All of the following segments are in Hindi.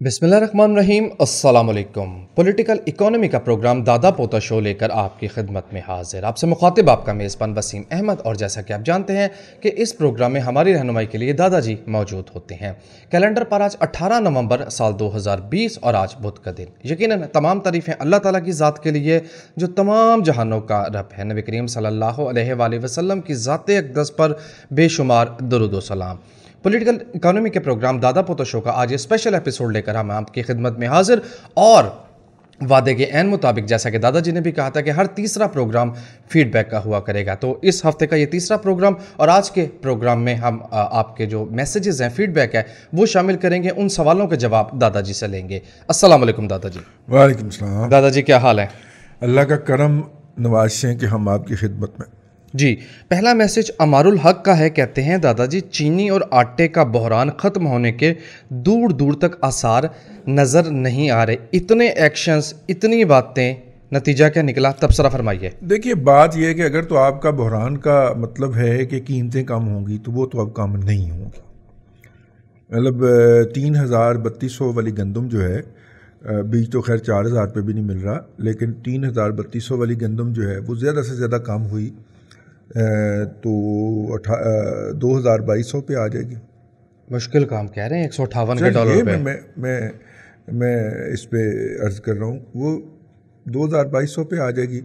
बिस्मिल्लाहिर्रहमानिर्रहीम अस्सलाम वालेकुम। पॉलिटिकल इकोनॉमी का प्रोग्राम दादा पोता शो लेकर आपकी खिदमत में हाजिर। आपसे मुखातिब आपका मेज़बान वसीम अहमद। और जैसा कि आप जानते हैं कि इस प्रोग्राम में हमारी रहनुमाई के लिए दादाजी मौजूद होते हैं। कैलेंडर पर आज 18 नवंबर साल 2020 और आज बुध का दिन। यकीनन तमाम तारीफ़ें अल्लाह ताला की ज़ात के लिए जो तमाम जहानों का रब है। नबी करीम सल्लल्लाहु अलैहि वसल्लम की ज़ात अक़दस पर बेशुमार दुरूद व सलाम। पॉलिटिकल इकोनॉमी के प्रोग्राम दादा पोता शो का आज ये स्पेशल एपिसोड लेकर हम आपकी खिदमत में हाजिर। और वादे के ऐन मुताबिक जैसा कि दादाजी ने भी कहा था कि हर तीसरा प्रोग्राम फीडबैक का हुआ करेगा, तो इस हफ्ते का ये तीसरा प्रोग्राम और आज के प्रोग्राम में हम आपके जो मैसेजेस हैं, फीडबैक है, वो शामिल करेंगे। उन सवालों के जवाब दादाजी से लेंगे। अस्सलाम वालेकुम दादाजी। वालेकुम सलाम। दादाजी क्या हाल है? अल्लाह का करम नवाज़ें कि हम आपकी खिदमत में। जी, पहला मैसेज अमारुल हक का है। कहते हैं दादाजी, चीनी और आटे का बहरान ख़त्म होने के दूर दूर तक आसार नज़र नहीं आ रहे। इतने एक्शंस, इतनी बातें, नतीजा क्या निकला? तबसरा फरमाइए। देखिए, बात यह है कि अगर तो आपका बहरान का मतलब है कि कीमतें कम होंगी तो वो तो अब कम नहीं होंगी। मतलब 3,3200 वाली गंदम जो है, बीज तो खैर 4,000 रुपये भी नहीं मिल रहा, लेकिन 3,3200 वाली गंदम जो है वो ज़्यादा से ज़्यादा कम हुई तो 2,2200 पे आ जाएगी। मुश्किल काम कह रहे हैं, $158 के डॉलर पे। मैं इस पे अर्ज़ कर रहा हूँ, वो 2,2200 पे आ जाएगी।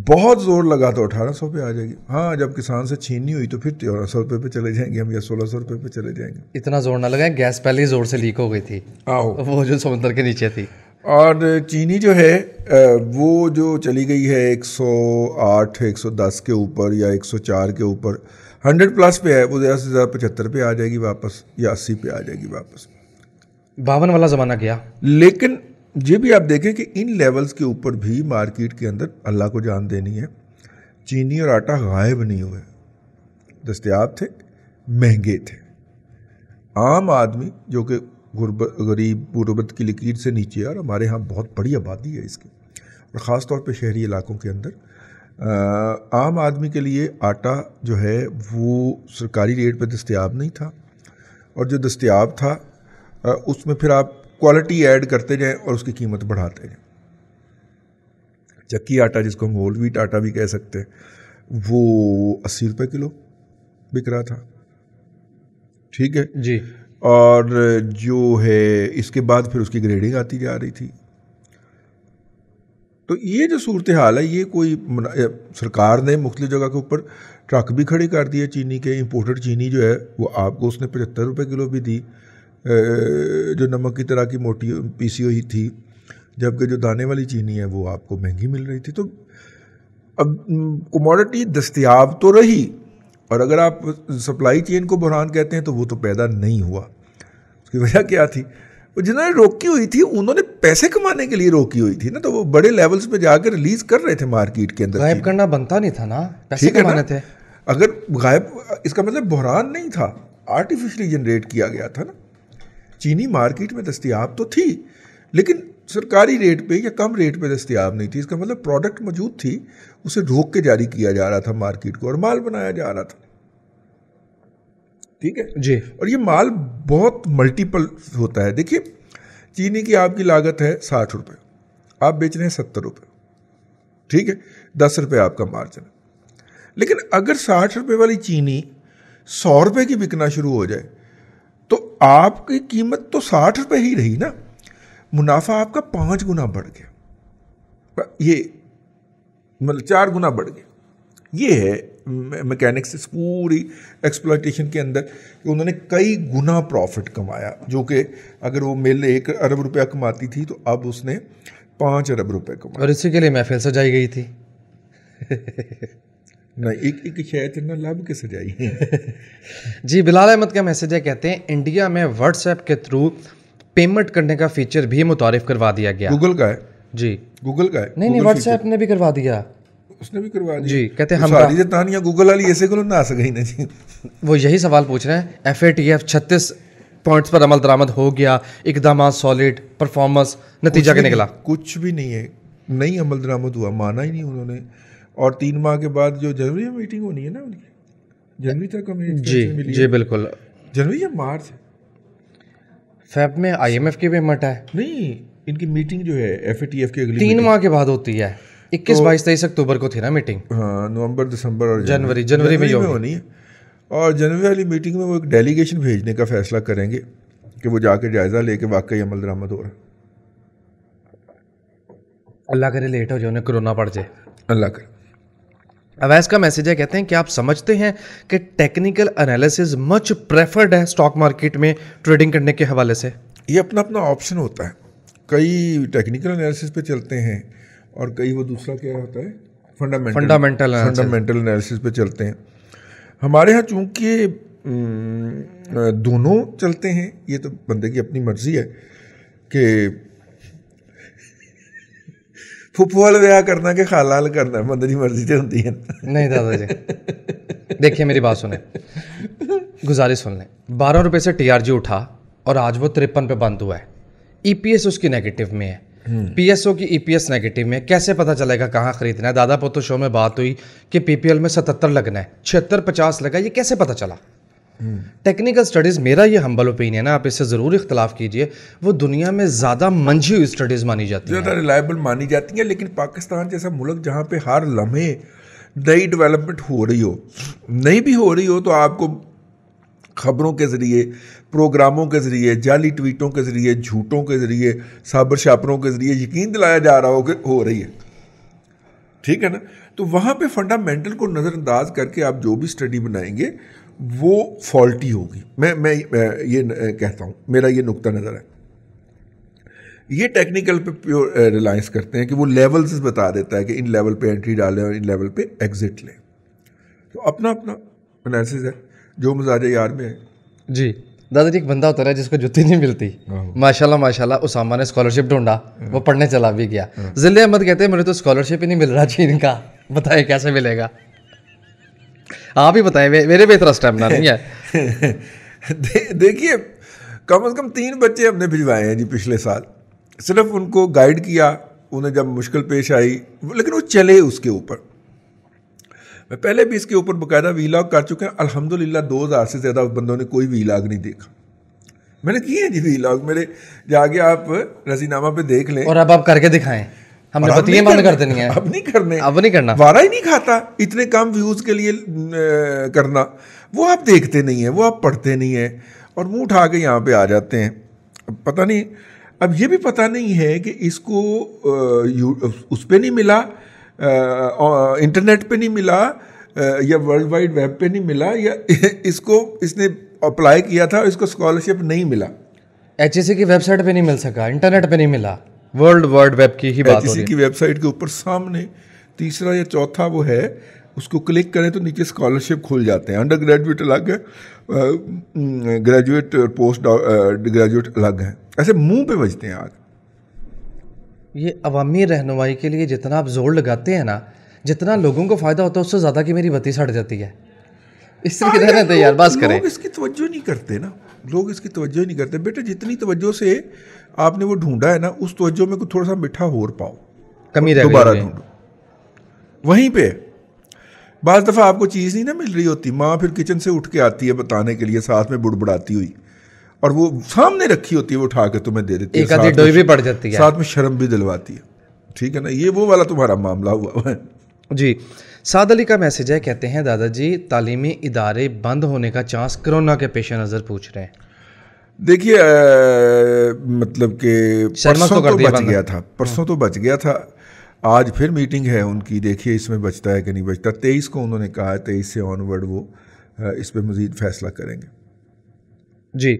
बहुत ज़ोर लगा तो 1,800 पे आ जाएगी। हाँ, जब किसान से छीननी हुई तो फिर 1,300 रुपये पे चले जाएंगे हम, या 1,600 रुपये पे चले जाएंगे। इतना जोर ना लगाएं, गैस पहले ही ज़ोर से लीक हो गई थी, आओ वो जो समुद्र के नीचे थी। और चीनी जो है वो जो चली गई है 108 110 के ऊपर या 104 के ऊपर, 100 प्लस पे है, वो ज़्यादा से ज़्यादा 75 पे आ जाएगी वापस, या 80 पे आ जाएगी वापस। 52 वाला ज़माना गया। लेकिन ये भी आप देखें कि इन लेवल्स के ऊपर भी मार्केट के अंदर अल्लाह को जान देनी है, चीनी और आटा गायब नहीं हुए, दस्तयाब थे, महंगे थे। आम आदमी जो कि गरीब गुरबत की लकीर से नीचे है, और हमारे यहाँ बहुत बड़ी आबादी है इसकी, और ख़ास तौर पे शहरी इलाकों के अंदर आम आदमी के लिए आटा जो है वो सरकारी रेट पे दस्तयाब नहीं था, और जो दस्तयाब था उसमें फिर आप क्वालिटी ऐड करते जाएं और उसकी कीमत बढ़ाते जाएं। चक्की आटा, जिसको हम होल व्हीट आटा भी कह सकते हैं, वो 80 रुपये किलो बिक रहा था, ठीक है जी। और जो है इसके बाद फिर उसकी ग्रेडिंग आती जा रही थी। तो ये जो सूरत हाल है, ये कोई सरकार ने मुख्तलिफ जगह के ऊपर ट्रक भी खड़े कर दिए चीनी के। इंपोर्टेड चीनी जो है वो आपको उसने 75 रुपये किलो भी दी, जो नमक की तरह की मोटी पीसी हुई थी, जबकि जो दाने वाली चीनी है वो आपको महंगी मिल रही थी। तो अब कमोडिटी दस्तयाब तो रही, और अगर आप सप्लाई चेन को बहरान कहते हैं तो वो तो पैदा नहीं हुआ। उसकी वजह क्या थी? वो जिन्होंने रोकी हुई थी उन्होंने पैसे कमाने के लिए रोकी हुई थी ना, तो वो बड़े लेवल्स पे जाकर रिलीज कर रहे थे मार्केट के अंदर। गायब करना बनता नहीं था ना, पैसे कमाने थे। अगर गायब, इसका मतलब बहरान नहीं था, आर्टिफिशियली जनरेट किया गया था ना। चीनी मार्केट में दस्तयाब तो थी, लेकिन सरकारी रेट पे या कम रेट पे दस्तयाब नहीं थी। इसका मतलब प्रोडक्ट मौजूद थी, उसे रोक के जारी किया जा रहा था मार्केट को, और माल बनाया जा रहा था, ठीक है जी। और ये माल बहुत मल्टीपल होता है। देखिए, चीनी की आपकी लागत है 60 रुपये, आप बेच रहे हैं 70 रुपये, ठीक है, 10 रुपये आपका मार्जिन है। लेकिन अगर 60 रुपये वाली चीनी 100 रुपये की बिकना शुरू हो जाए तो आपकी कीमत तो 60 रुपये ही रही ना, मुनाफा आपका 5 गुना बढ़ गया, ये मतलब 4 गुना बढ़ गया। ये है मैकेनिक्स इस पूरी एक्सप्लॉयटेशन के अंदर, कि उन्होंने कई गुना प्रॉफिट कमाया। जो कि अगर वो मिल 1 अरब रुपया कमाती थी तो अब उसने 5 अरब रुपये कमाया। और इसी के लिए महफिल सजाई गई थी। नहीं, एक शायद ना लाभ के सजाई है। जी, बिलाल अहमद का मैसेज है। कहते हैं इंडिया में व्हाट्सएप के थ्रू पेमेंट करने का फीचर भी मुतारिफ करवा दिया गया। गूगल का है जी, गूगल का है। नहीं, व्हाट्सएप ने भी करवा दिया, उसने भी करवा दिया जी। कहते हैं हम सारी तानिया गूगल वाली ऐसे को ना आ सके ना जी। वो यही सवाल पूछ रहे हैं। FATF 36 पॉइंट्स पर अमल दरामद हो गया, इकदाम सॉलिड, परफॉर्मेंस, नतीजा क्या निकला? कुछ भी नहीं है, नहीं अमल दरामद हुआ, माना ही नहीं उन्होंने। और 3 माह के बाद जो जनवरी में मीटिंग होनी है ना उनकी, जनवरी तक हमें जी बिल्कुल, जनवरी या मार्च फेब में IMF की पेमेंट है, नहीं, इनकी मीटिंग जो है FATF की अगली 3 माह के बाद होती है। 21, 22, 23 अक्टूबर को थी ना मीटिंग। हाँ, नवंबर, दिसंबर और जनवरी में होनी है। और जनवरी वाली मीटिंग में वो एक डेलीगेशन भेजने का फैसला करेंगे कि वो जाके जायज़ा लेके वाकई अमल दरामद हो रहा है। अल्लाह करे लेट हो जाए, उन्हें कोरोना पड़ जाए। अल्लाह करे। अवैस का मैसेज है, कहते हैं कि आप समझते हैं कि टेक्निकल एनालिसिस मच प्रेफर्ड है स्टॉक मार्केट में ट्रेडिंग करने के हवाले से। ये अपना अपना ऑप्शन होता है। कई टेक्निकल एनालिसिस पे चलते हैं और कई वो दूसरा क्या होता है, फंडामेंटल एनालिसिस पे चलते हैं। हमारे यहाँ चूँकि दोनों चलते हैं, ये तो बंदे की अपनी मर्जी है कि फुफवाल ब्याह करना कि खालाल करना, बंदे की मर्जी तो होती है। नहीं दादाजी, देखिए मेरी बात सुने, गुजारिश सुन लें। 12 रुपये से TRG उठा और आज वो 53 पे बंद हुआ है। EPS उसकी नेगेटिव में है, PSO की EPS नेगेटिव में। कैसे पता चलेगा कहाँ खरीदना है? दादा पोतो शो में बात हुई कि PPL में 77 लगना है, 76-50 लगा, ये कैसे पता चला? टेक्निकल स्टडीज़, मेरा ये हम्बल ओपिनियन है, आप इससे ज़रूर इख्तलाफ कीजिए, वो दुनिया में ज़्यादा मंझी हुई स्टडीज़ मानी जाती हैं, ज़्यादा रिलायबल मानी जाती हैं। लेकिन पाकिस्तान जैसा मुल्क जहाँ पे हर लम्हे नई डेवलपमेंट हो रही हो, नहीं भी हो रही हो, तो आपको खबरों के ज़रिए, प्रोग्रामों के ज़रिए, जाली ट्वीटों के ज़रिए, झूठों के ज़रिए, साबर शापरों के ज़रिए यकीन दिलाया जा रहा हो कि हो रही है। ठीक है ना? तो वहाँ पे फंडामेंटल को नज़रअंदाज करके आप जो भी स्टडी बनाएंगे वो फॉल्टी होगी। मैं ये कहता हूँ, मेरा ये नुक्ता नज़र है। ये टेक्निकल पे प्योर रिलायंस करते हैं कि वो लेवल्स बता देता है कि इन लेवल पे एंट्री डालें और इन लेवल पे एग्जिट लें। तो अपना अपना एनालिसिस है, जो मजाज यार में है। जी दादाजी, एक बंदा होता है जिसको जुत्ती नहीं मिलती, माशाल्लाह उसामा ने स्कॉलरशिप ढूंढा, वो पढ़ने चला भी गया। जिले अहमद कहते हैं मुझे तो स्कॉलरशिप ही नहीं मिल रहा चीन का, बताए कैसे मिलेगा? आप ही बताएं, मेरे भी इतना स्टेमिना नहीं है। देखिए, कम से कम 3 बच्चे हमने भिजवाए हैं जी पिछले साल। सिर्फ उनको गाइड किया, उन्हें जब मुश्किल पेश आई, लेकिन वो चले उसके ऊपर। मैं पहले भी इसके ऊपर बाकायदा वीलॉग कर चुके हैं। अल्हम्दुलिल्लाह 2000 से ज़्यादा बंदों ने कोई वीलॉग नहीं देखा। मैंने किए हैं जी वीलॉग, मेरे जाके आप रसीनामा पे देख लें। और अब आप करके दिखाएं, हमने बतियां बंद कर देनी है। अब नहीं करने, अब नहीं करना, वारा ही नहीं खाता इतने कम व्यूज़ के लिए करना। वो आप देखते नहीं है, वो आप पढ़ते नहीं है और मुंह उठा के यहाँ पे आ जाते हैं। पता नहीं, अब ये भी पता नहीं है कि इसको उस पर नहीं मिला, इंटरनेट पे नहीं मिला, या वर्ल्ड वाइड वेब पे नहीं मिला, या इसने अप्लाई किया था, इसको स्कॉलरशिप नहीं मिला, HEC की वेबसाइट पे नहीं मिल सका, इंटरनेट पे नहीं मिला, वर्ल्ड वाइड वेब की ही बात हो रही है। HEC की वेबसाइट के ऊपर सामने तीसरा या चौथा वो है, उसको क्लिक करें तो नीचे स्कॉलरशिप खुल जाते हैं। अंडर ग्रेजुएट अलग है, ग्रेजुएट और पोस्ट ग्रेजुएट अलग है। ऐसे मुंह पे बजते हैं आज। ये अवामी रहनुमाई के लिए जितना आप जोर लगाते हैं ना, जितना लोगों को फ़ायदा होता है, उससे ज़्यादा की मेरी बत्ती सड़ जाती है। इसलिए रहने दे यार, बस करें। लोग इसकी तवज्जो नहीं करते ना, लोग इसकी तवज्जो नहीं करते। बेटे, जितनी तवज्जो से आपने वो ढूंढा है ना, उस तवज्जो में कुछ थोड़ा सा मीठा और पाओ, कमी रह गई, दोबारा ढूंढो। वहीं पे बाज़ दफ़ा आपको चीज़ नहीं ना मिल रही होती, माँ फिर किचन से उठ के आती है बताने के लिए, साथ में बुड़बुड़ाती हुई, और वो सामने रखी होती है, वो उठा के तुम्हें दे देती है, एक आधी डोई भी पड़ जाती है, साथ में शर्म भी दिलवाती है। ठीक है ना? ये वो वाला तुम्हारा मामला हुआ है जी। साद अली का मैसेज है, कहते हैं दादाजी तालीमी इदारे बंद होने का चांस कोरोना के पेश नज़र पूछ रहे हैं। देखिए, मतलब कि परसों तो बच गया था, परसों तो बच गया था। आज फिर मीटिंग है उनकी, देखिए इसमें बचता है कि नहीं बचता। 23 को उन्होंने कहा है, 23 से ऑनवर्ड वो इस पर मज़ीद फैसला करेंगे। जी।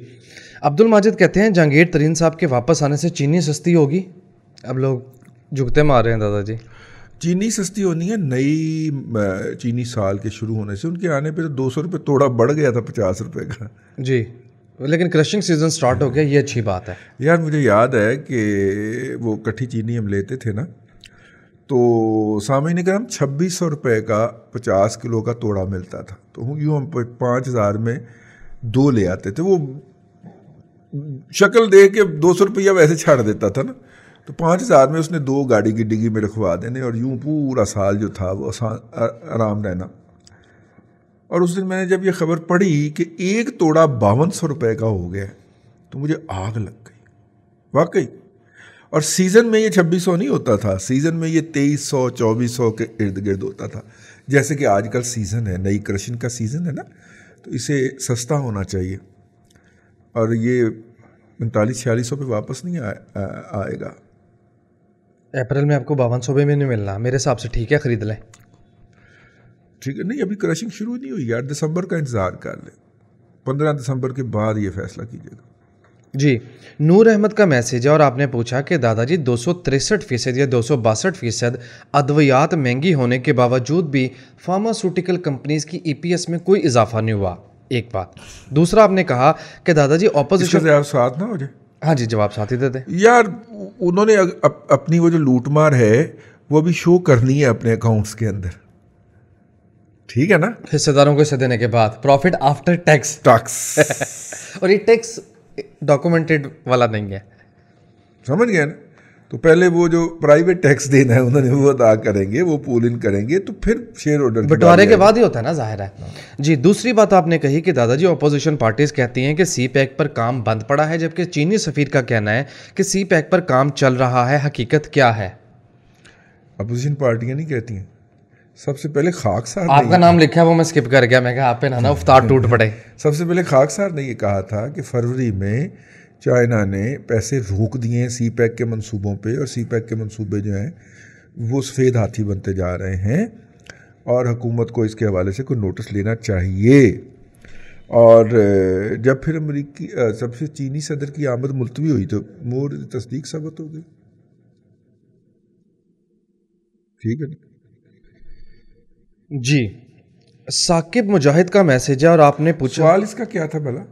अब्दुल माजिद कहते हैं जहांगीर तरीन साहब के वापस आने से चीनी सस्ती होगी। अब लोग झुकते मार रहे हैं दादाजी। चीनी सस्ती होनी है, नई चीनी साल के शुरू होने से। उनके आने पे तो 200 रुपये तोड़ा बढ़ गया था 50 रुपये का जी, लेकिन क्रशिंग सीजन स्टार्ट हो गया, ये अच्छी बात है। यार मुझे याद है कि वो कट्ठी चीनी हम लेते थे ना, तो सामने कर हम 2600 रुपये का 50 किलो का तोड़ा मिलता था। तो यूँ हम 5000 में 2 ले आते थे। वो शक्ल देख के 200 रुपया वैसे छाड़ देता था ना, तो 5000 में उसने 2 गाड़ी की डिग्गी में रखवा देने, और यूँ पूरा साल जो था वो आराम रहना। और उस दिन मैंने जब ये खबर पढ़ी कि एक तोड़ा 5200 रुपये का हो गया, तो मुझे आग लग गई वाकई। और सीज़न में ये 2600 नहीं होता था, सीज़न में ये 2300 2400 के इर्द गिर्द होता था। जैसे कि आजकल सीज़न है, नई क्रशिंग का सीज़न है ना, तो इसे सस्ता होना चाहिए और ये 4500-4600 पे वापस नहीं आएगा। अप्रैल में आपको 5200 में नहीं मिलना, मेरे हिसाब से ठीक है, ख़रीद लें। ठीक है, नहीं अभी क्रशिंग शुरू नहीं हुई यार, दिसंबर का इंतज़ार कर ले, 15 दिसंबर के बाद ये फैसला कीजिएगा। जी, नूर अहमद का मैसेज है और आपने पूछा कि दादाजी 263% या 262% अद्वियात महंगी होने के बावजूद भी फार्मास्यूटिकल कंपनीज की ईपीएस में कोई इजाफा नहीं हुआ, एक बात। दूसरा आपने कहा कि दादाजी ऑपोजिशन जवाब साथ ना हो जाए। हाँ जी, जवाब साथ ही दे दें यार। उन्होंने अपनी वो जो लूटमार है वो भी शो करनी है अपने अकाउंट्स के अंदर, ठीक है ना, हिस्सेदारों को हिस्से देने के बाद प्रॉफिट आफ्टर टैक्स और ये टैक्स डॉक्यूमेंटेड वाला नहीं है, समझ गए ना। तो पहले वो जो प्राइवेट टैक्स देना है उन्होंने वो अदा करेंगे, वो पूल इन करेंगे, तो फिर शेयर होल्डर बंटवारे के बाद ही होता है ना, जाहिर है। जी, दूसरी बात आपने कही कि दादाजी ऑपोजिशन पार्टीज कहती हैं कि सी पैक पर काम बंद पड़ा है, जबकि चीनी सफीर का कहना है कि सी पैक पर काम चल रहा है। हकीकत क्या है? अपोजिशन पार्टियां नहीं कहती हैं, सबसे पहले खाकसार आपका नाम लिखा है वो मैं स्किप कर गया, मैं कहा आप पे ना उफ्तार टूट पड़े। सबसे पहले खाकसार ने ये कहा था कि फरवरी में चाइना ने पैसे रोक दिए हैं सी पैक के मंसूबों पे, और सी पैक के मंसूबे जो हैं वो सफ़ेद हाथी बनते जा रहे हैं और हुकूमत को इसके हवाले से कोई नोटिस लेना चाहिए। और जब फिर अमरीकी सबसे चीनी सदर की आमद मुलतवी हुई तो मोर तस्दीक साबित हो गई, ठीक है ना। जी, साकिब मुजाहिद का मैसेज है और आपने पूछा सवाल इसका क्या था भला?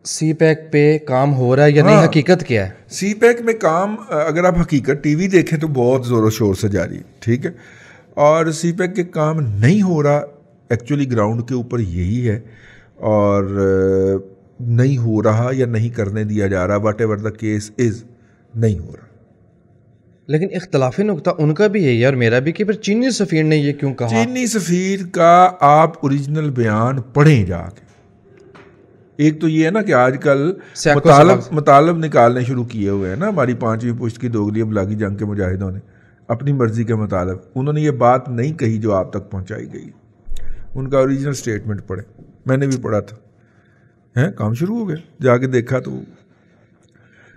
सी पैक पे काम हो रहा है या नहीं, हकीकत क्या है? सी पैक में काम, अगर आप हकीकत टीवी देखें तो बहुत ज़ोरों शोर से जारी है, ठीक है। और सी पैक के काम नहीं हो रहा, एक्चुअली ग्राउंड के ऊपर यही है, और नहीं हो रहा या नहीं करने दिया जा रहा, what ever the case is, नहीं हो रहा। लेकिन इख्तलाफी नुकता उनका भी यही है और मेरा भी कि फिर चीनी सफ़ीर ने ये क्यों कहा? चीनी सफ़ीर का आप ओरिजिनल बयान पढ़ें जाके। एक तो ये है ना कि आजकल मुतालब निकालने शुरू किए हुए हैं ना, हमारी 5वीं पुश्त की दोगली अबलागी जंग के मुजाहिदों ने अपनी मर्जी के मुतालब, उन्होंने ये बात नहीं कही जो आप तक पहुंचाई गई। उनका ओरिजिनल स्टेटमेंट पढ़े, मैंने भी पढ़ा था, हैं काम शुरू हो गया, जाके देखा तो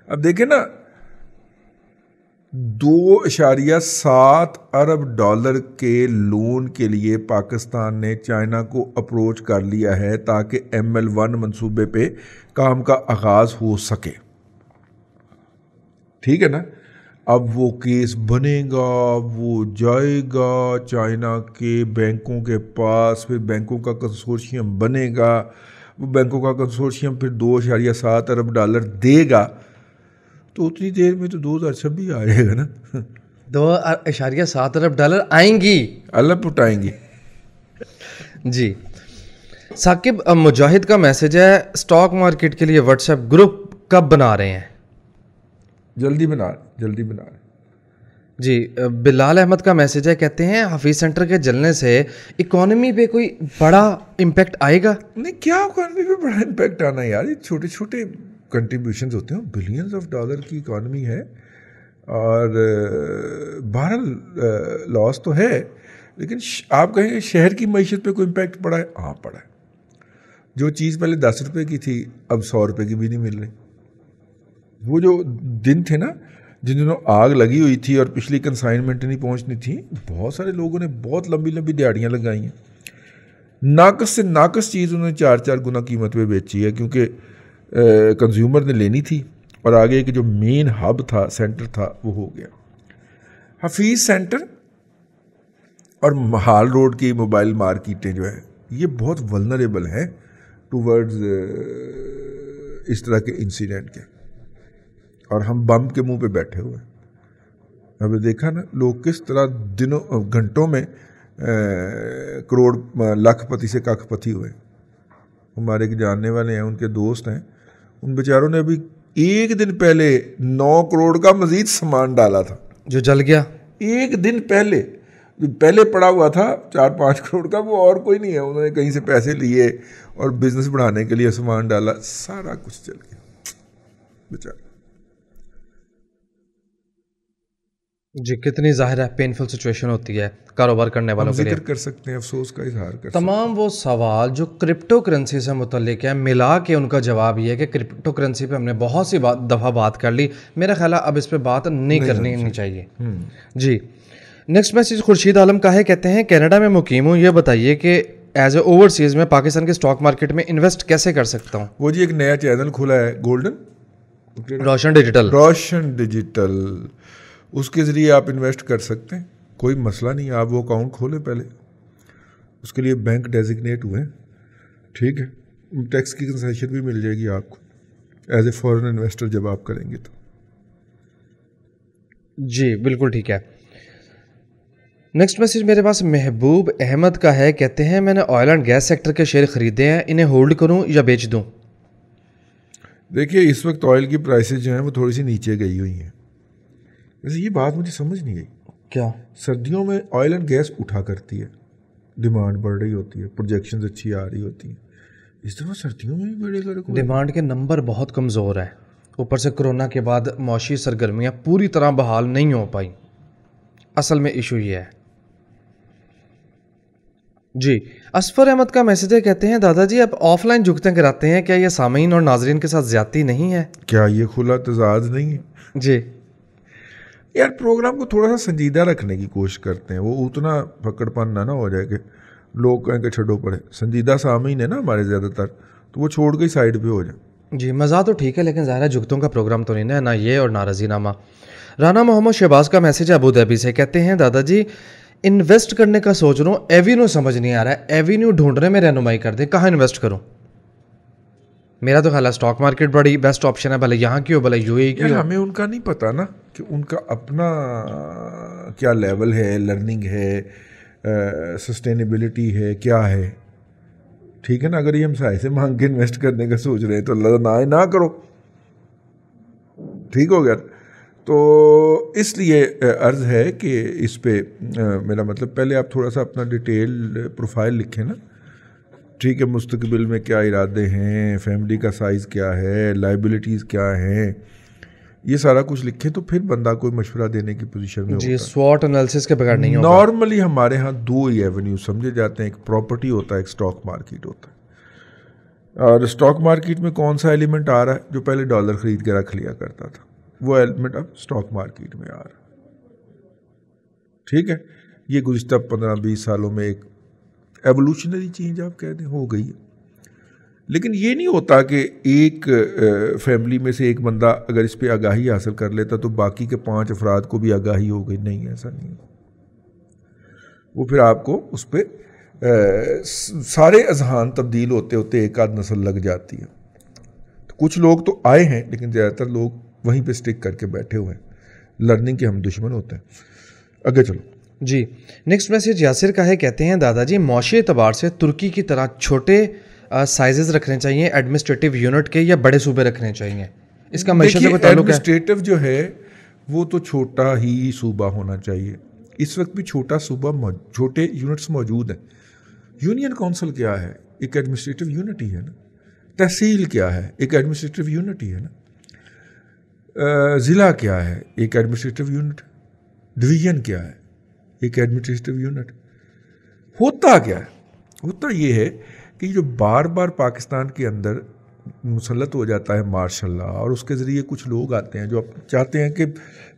अब देखें ना, 2.7 अरब डॉलर के लोन के लिए पाकिस्तान ने चाइना को अप्रोच कर लिया है ताकि ML1 मंसूबे पे काम का आगाज़ हो सके, ठीक है ना। अब वो केस बनेगा, वो जाएगा चाइना के बैंकों के पास, फिर बैंकों का कंसोर्शियम बनेगा, वो बैंकों का कंसोर्शियम फिर 2.7 अरब डॉलर देगा, तो उतनी देर में तो 2026 आ जाएगा ना। 2.7 अरब डॉलर आएंगी, अल्लाह पुटाएंगी। जी, साकिब मुजाहिद का मैसेज है, स्टॉक मार्केट के लिए व्हाट्सएप ग्रुप कब बना रहे हैं? जल्दी बना रहे। जी, बिलाल अहमद का मैसेज है, कहते हैं हफीज़ सेंटर के जलने से इकोनॉमी पे कोई बड़ा इम्पैक्ट आएगा? नहीं, क्या इकोनॉमी पे बड़ा इम्पैक्ट आना यार, ये छोटे छोटे कंट्रीब्यूशंस होते हैं, बिलियंस ऑफ डॉलर की इकॉनमी है, और बहरहाल लॉस तो है, लेकिन आप कहेंगे शहर की मईशत पे कोई इम्पैक्ट पड़ा है? हाँ पड़ा है। जो चीज़ पहले 10 रुपये की थी अब 100 रुपये की भी नहीं मिल रही। वो जो दिन थे ना जिन दिनों आग लगी हुई थी और पिछली कंसाइनमेंट नहीं पहुंचनी थी, बहुत सारे लोगों ने बहुत लंबी लंबी दिहाड़ियाँ लगाई हैं, नाकस से नाकस चीज़ उन्होंने 4-4 गुना कीमत पे बेची है, क्योंकि कंज्यूमर ने लेनी थी और आगे के जो मेन हब था, सेंटर था, वो हो गया। हफीज़ सेंटर और महाल रोड की मोबाइल मार्केटें जो है ये बहुत वल्नरेबल हैं टूवर्ड्स इस तरह के इंसिडेंट के, और हम बम के मुंह पे बैठे हुए। अभी देखा ना लोग किस तरह दिनों घंटों में करोड़ लाखपति से कखपति हुए। हमारे एक जानने वाले हैं, उनके दोस्त हैं, उन बेचारों ने अभी एक दिन पहले 9 करोड़ का मजीद सामान डाला था जो जल गया। एक दिन पहले पड़ा हुआ था 4-5 करोड़ का, वो और कोई नहीं है, उन्होंने कहीं से पैसे लिए और बिजनेस बढ़ाने के लिए सामान डाला, सारा कुछ चल गया। बेचारा। जी, कितनी ज़ाहिर है पेनफुल सिचुएशन होती है कारोबार करने वालों के लिए। जिक्र कर सकते हैं, अफसोस का इजहार कर सकते तमाम वो सवाल जो क्रिप्टो करेंसी से मुतल्लिक है, मिला के उनका जवाब ये है कि क्रिप्टो करेंसी पे हमने बहुत सी दफ़ा बात कर ली, मेरा ख्याल है अब इस पे बात नहीं करनी नहीं चाहिए। जी, नेक्स्ट मैसेज खुर्शीद आलम का है, कहते हैं कनाडा में मुकीम हूँ, ये बताइए कि एज ए ओवरसीज़ में पाकिस्तान के स्टॉक मार्केट में इन्वेस्ट कैसे कर सकता हूँ। वो जी एक नया चैनल खुला है गोल्डन रोशन डिजिटल। रोशन डिजिटल, उसके ज़रिए आप इन्वेस्ट कर सकते हैं, कोई मसला नहीं। आप वो अकाउंट खोलें पहले, उसके लिए बैंक डेजिग्नेट हुए, ठीक है, टैक्स की कंसेशन भी मिल जाएगी आपको एज ए फॉरेन इन्वेस्टर जब आप करेंगे तो। जी बिल्कुल ठीक है। नेक्स्ट मैसेज मेरे पास महबूब अहमद का है, कहते हैं मैंने ऑयल एंड गैस सेक्टर के शेयर खरीदे हैं, इन्हें होल्ड करूं या बेच दूं। देखिए इस वक्त ऑयल की प्राइसेस जो हैं वो थोड़ी सी नीचे गई हुई हैं। वैसे ये बात मुझे समझ नहीं गई, क्या सर्दियों में ऑयल एंड गैस उठा करती है, डिमांड बढ़ रही होती है, प्रोजेक्शंस अच्छी आ रही होती हैं, इस दफ़ा सर्दियों में भी बढ़ेगा? डिमांड के नंबर बहुत कमज़ोर है, ऊपर से कोरोना के बाद मौशी सरगर्मियां पूरी तरह बहाल नहीं हो पाई, असल में इशू ये है। जी, असफर अहमद का मैसेज है, कहते हैं दादाजी आप ऑफलाइन जुगतें कराते हैं, क्या ये सामीन और नाजरीन के साथ ज्यादती नहीं है। क्या ये खुला तजाद नहीं है? जी यार प्रोग्राम को थोड़ा सा संजीदा रखने की कोशिश करते हैं, वो उतना पकड़पन ना हो जाए कि लोग कहें कि छड़ो पड़े। संजीदा सामीन है ना हमारे ज़्यादातर, तो वो छोड़ के साइड पे हो जाए। जी, मज़ा तो ठीक है लेकिन ज़ाहिर जुगतों का प्रोग्राम तो नहीं है ना ये, और ना रजीनामा। राना मोहम्मद शहबाज का मैसेज है अबू धाबी से, कहते हैं दादाजी इन्वेस्ट करने का सोच रहा हूँ, एवेन्यू समझ नहीं आ रहा है, एवेन्यू ढूंढने में रहनुमाई कर दे, कहाँ इन्वेस्ट करूँ। मेरा तो ख्याल है स्टॉक मार्केट बड़ी बेस्ट ऑप्शन है, भले यहाँ की हो भले यूएई की हो। हमें उनका नहीं पता ना कि उनका अपना क्या लेवल है, लर्निंग है, सस्टेनेबिलिटी है, क्या है, ठीक है ना। अगर ये हम सहाय से मांग के इन्वेस्ट करने का सोच रहे हैं तो अल्लाह ना करो, ठीक हो गया। तो इसलिए अर्ज़ है कि इस पे मेरा मतलब पहले आप थोड़ा सा अपना डिटेल प्रोफाइल लिखें ना, ठीक है, मुस्तकबिल में क्या इरादे हैं, फैमिली का साइज़ क्या है, लाइबिलिटीज़ क्या हैं, ये सारा कुछ लिखें तो फिर बंदा कोई मशवरा देने की पोजीशन में जी, होता है। स्वॉट एनालिसिस के बगैर नहीं होगा। नॉर्मली हमारे यहाँ दो ही एवेन्यू समझे जाते हैं, एक प्रॉपर्टी होता है, एक स्टॉक मार्केट होता है। और स्टॉक मार्केट में कौन सा एलिमेंट आ रहा है, जो पहले डॉलर ख़रीद के रख लिया करता था, वो एलिमेंट अब स्टॉक मार्केट में आ रहा है, ठीक है। ये गुज़िश्ता 15-20 सालों में एक एवोल्यूशनरी चेंज आप कह दें हो गई है। लेकिन ये नहीं होता कि एक फैमिली में से एक बंदा अगर इस पे आगाही हासिल कर लेता तो बाकी के 5 अफराद को भी आगाही हो गई, नहीं, ऐसा नहीं है। वो फिर आपको उस पर सारे अजहान तब्दील होते होते एक आध नस्ल लग जाती है। तो कुछ लोग तो आए हैं लेकिन ज़्यादातर लोग वहीं पे स्टिक करके बैठे हुए हैं, लर्निंग के हम दुश्मन होते हैं। आगे चलो जी, नेक्स्ट मैसेज यासिर का है, कहते हैं दादाजी मौशी एतबार से तुर्की की तरह छोटे साइजेस रखने चाहिए एडमिनिस्ट्रेटिव यूनिट के, या बड़े सूबे रखने चाहिए, इसका मैशर से कोई ताल्लुक है। एडमिनिस्ट्रेटिव जो है वो तो छोटा ही सूबा होना चाहिए। इस वक्त भी छोटा सूबा, छोटे यूनिट्स मौजूद हैं। यूनियन काउंसिल क्या है, एक एडमिनिस्ट्रेटिव यूनिट ही है ना। तहसील क्या है, एक एडमिनिस्ट्रेटिव यूनिट ही है ना। ज़िला क्या है, एक एडमिनिस्ट्रेटिव यूनिट। डिवीज़न क्या है, एक एडमिनिस्ट्रेटिव यूनिट। होता क्या है, होता ये है कि जो बार बार पाकिस्तान के अंदर मुसल्लत हो जाता है मार्शल लॉ, और उसके ज़रिए कुछ लोग आते हैं जो अब चाहते हैं कि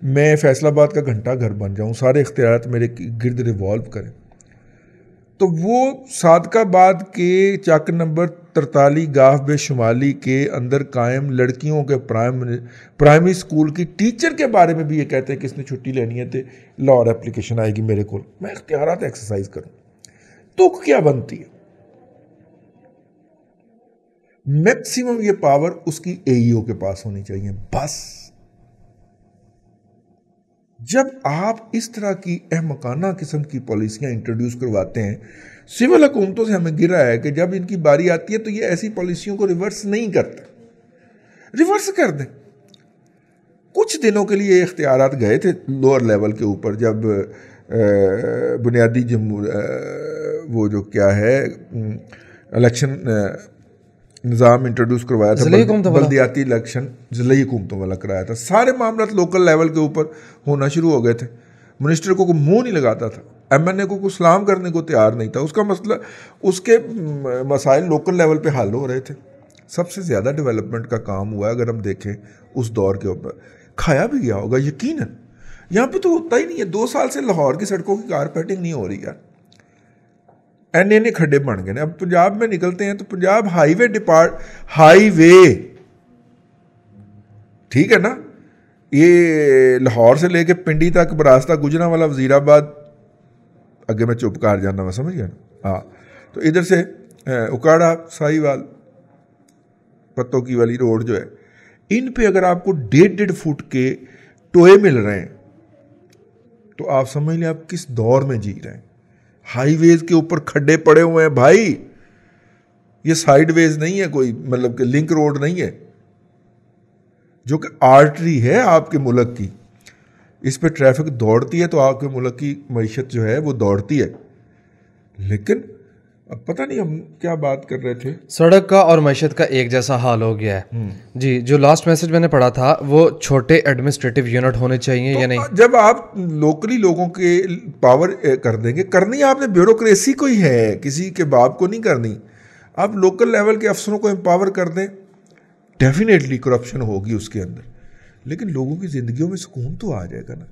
मैं फैसलाबाद का घंटा घर बन जाऊं, सारे इख्तियारात मेरे गिर्द रिवॉल्व करें। तो वो सादकाबाद के चक नंबर 43 गाफ बे शुमाली के अंदर कायम लड़कियों के प्राइमरी स्कूल की टीचर के बारे में भी ये कहते हैं कि इसने छुट्टी लेनी है तो लॉ और एप्लीकेशन आएगी मेरे को, मैं इख्तियारात एक्सरसाइज करूं। तो क्या बनती है, मैक्सिमम ये पावर उसकी एईओ के पास होनी चाहिए बस। जब आप इस तरह की अहमकाना किस्म की पॉलिसियां इंट्रोड्यूस करवाते हैं, सिविल हुकूमतों से हमें गिरा है कि जब इनकी बारी आती है तो ये ऐसी पॉलिसियों को रिवर्स नहीं करते, रिवर्स कर दें। कुछ दिनों के लिए इख्तियारात गए थे लोअर लेवल के ऊपर, जब बुनियादी वो जो क्या है इलेक्शन निज़ाम इंट्रोड्यूस करवाया था, ज़िले हुकूमतों वाला? बल्दियाती इलेक्शन ज़िले हुकूमतों वाला कराया था। सारे मामला लोकल लेवल के ऊपर होना शुरू हो गए थे। मिनिस्टर को कोई मुंह नहीं लगाता था, एमएनए को कोई सलाम करने को तैयार नहीं था। उसका मसला, उसके मसाइल लोकल लेवल पे हल हो रहे थे। सबसे ज़्यादा डेवलपमेंट का काम हुआ है अगर हम देखें उस दौर के ऊपर। खाया भी गया होगा यकीनन, यहाँ पे तो होता ही नहीं है। 2 साल से लाहौर की सड़कों की कारपेटिंग नहीं हो रही यार, एने खड्डे बन गए। अब पंजाब में निकलते हैं तो पंजाब हाईवे ठीक है ना, ये लाहौर से लेके पिंडी तक बरास्ता गुजरांवाला वजीराबाद, अगे मैं चुप कर जाना, मैं समझ गया ना। हाँ, तो इधर से उकाड़ा साहिवाल पत्तों की वाली रोड जो है, इन पे अगर आपको 1.5 फुट के टोए मिल रहे हैं तो आप समझ लें आप किस दौर में जी रहे हैं। हाईवेज के ऊपर खड्डे पड़े हुए हैं भाई, ये साइडवेज नहीं है कोई, मतलब कि लिंक रोड नहीं है, जो कि आर्टरी है आपके मुल्क की। इस पे ट्रैफिक दौड़ती है तो आपके मुल्क की मईशत जो है वो दौड़ती है। लेकिन अब पता नहीं हम क्या बात कर रहे थे। सड़क का और मईशत का एक जैसा हाल हो गया है जी। जो लास्ट मैसेज मैंने पढ़ा था वो छोटे एडमिनिस्ट्रेटिव यूनिट होने चाहिए तो या नहीं? जब आप लोकली लोगों के पावर कर देंगे, करनी आपने ब्यूरोक्रेसी को ही है, किसी के बाप को नहीं करनी। आप लोकल लेवल के अफसरों को एम्पावर कर दें, डेफिनेटली करप्शन होगी उसके अंदर, लेकिन लोगों की ज़िंदगियों में सुकून तो आ जाएगा ना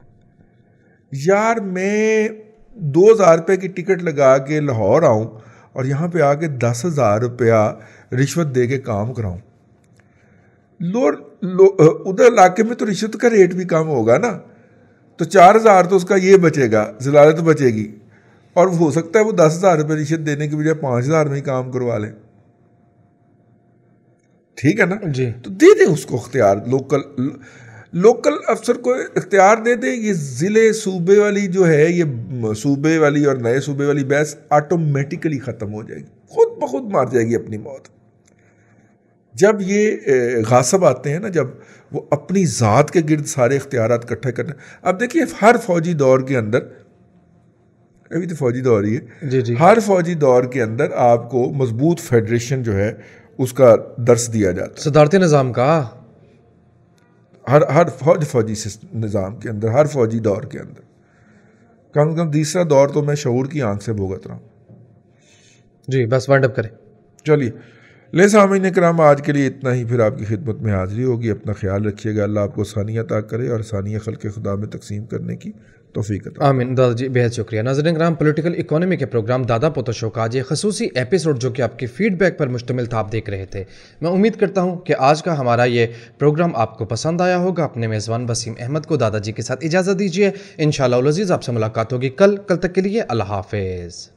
यार। मैं 2,000 रुपये की टिकट लगा के लाहौर आऊँ और यहाँ पे आके 10,000 रुपया रिश्वत दे के काम कराऊँ। उधर इलाके में तो रिश्वत का रेट भी कम होगा ना, तो 4,000 तो उसका ये बचेगा, ज़लालत बचेगी, और हो सकता है वो 10,000 रुपये रिश्वत देने की बजाय 5,000 में ही काम करवा लें। ठीक है ना जी। तो दे दें उसको इख्तियार, लोकल अफसर को इख्तियार दे दें। ये ज़िले सूबे वाली जो है, ये सूबे वाली और नए सूबे वाली बहस ऑटोमेटिकली ख़त्म हो जाएगी, खुद ब खुद मार जाएगी अपनी मौत। जब ये गासिब आते हैं ना, जब वो अपनी ज़ात के गिर्द सारे इख्तियारात इकट्ठे करना। अब देखिए हर फौजी दौर के अंदर, अभी तो फौजी दौर ही है जी जी, हर फौजी दौर के अंदर आपको मजबूत फेडरेशन जो है उसका दर्स दिया जाता है। सदारती निज़ाम का हर फौजी निज़ाम के अंदर, हर फौजी दौर के अंदर कम से कम तीसरा दौर तो मैं शऊर की आंख से भुगत रहा हूँ जी। बस वाइंड अप करें। चलिए ले सामीन कराम, आज के लिए इतना ही, फिर आपकी खिदमत में हाजिरी होगी। अपना ख्याल रखिएगा, अल्लाह आपको सानिया अता करे और सानिया खल्क़ खुदा में तकसीम करने की तौफीक अता। आमीन। दादा जी बेहद शुक्रिया। नाज़रीन कराम, पॉलिटिकल इकोनॉमी के प्रोग्राम दादा पोता शो का आज ये खसूसी एपिसोड जो कि आपकी फीडबैक पर मुश्तमिल था, आप देख रहे थे। मैं उम्मीद करता हूँ कि आज का हमारा ये प्रोग्राम आपको पसंद आया होगा। अपने मेज़बान वसीम अहमद को दादाजी के साथ इजाज़त दीजिए। इंशाअल्लाह अज़ीज़ आपसे मुलाकात होगी कल तक के लिए अल्लाह हाफ़िज़।